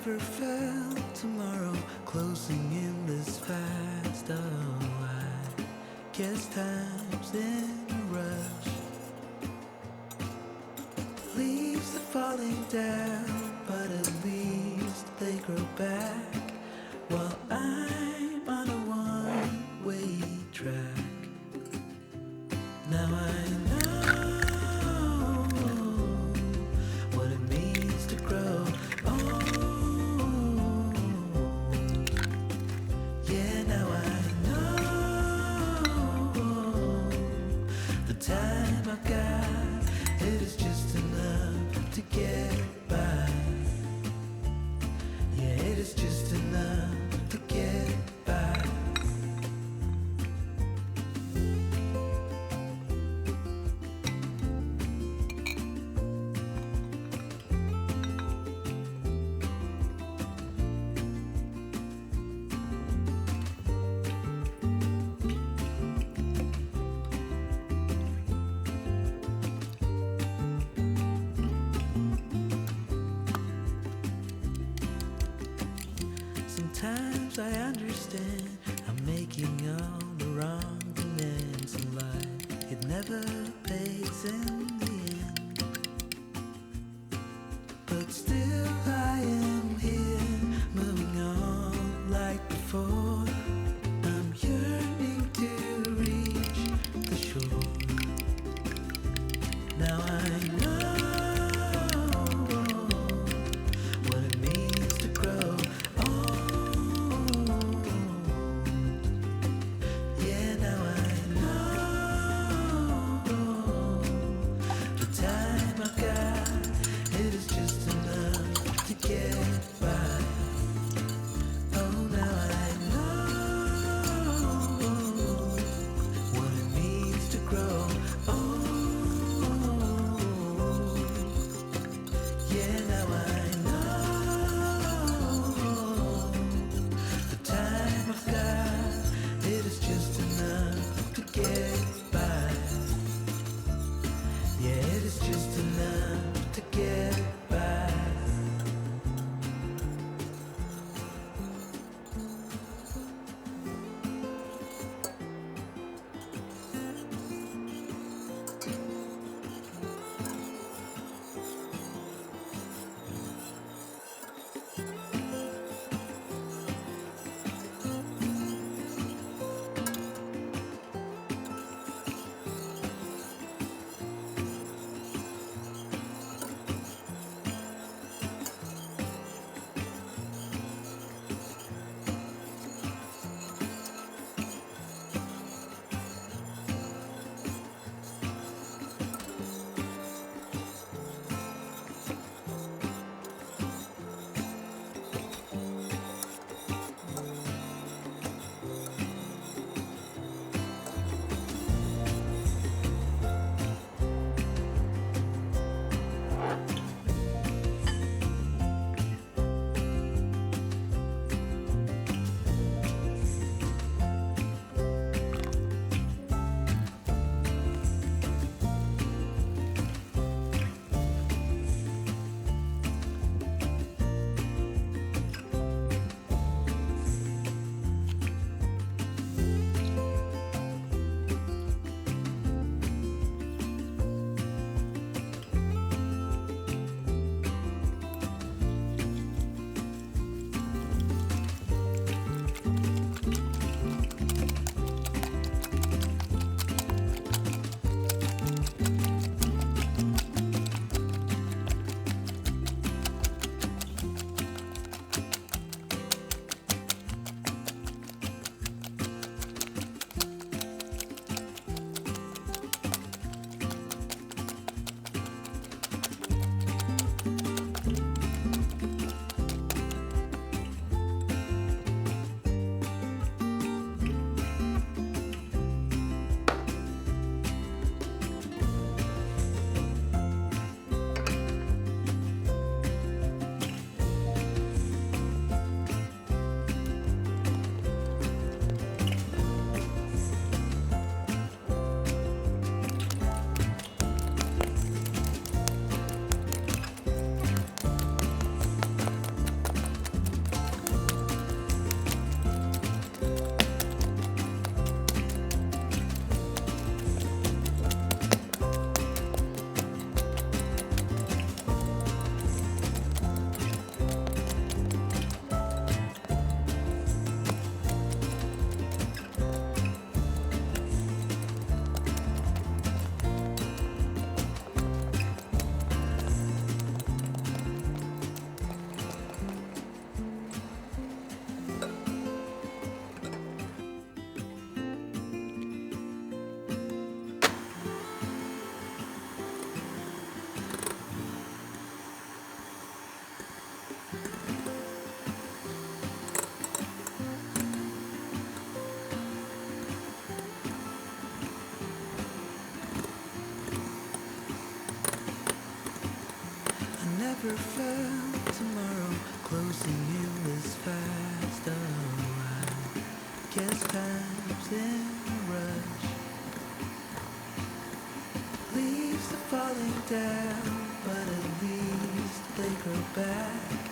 never felt tomorrow closing in this fast. Oh, I guess time's in a rush. The leaves are falling down, but at least they grow back, while I'm on a one-way track. Now I know what it means to grow old. Yeah, now I know the time I've got, it is just enough to get by. Yeah, it is just enough to get by. Sometimes I understand I'm making all the wrong demands in life. It never pays in the end, but still I am here, moving on like before. I'm yearning to reach the shore. Now I know what it means to grow old. Yeah, now I know the time I've got, it is just enough feel is fast. Oh, I guess time's in a rush. Leaves are falling down, but at least they grow back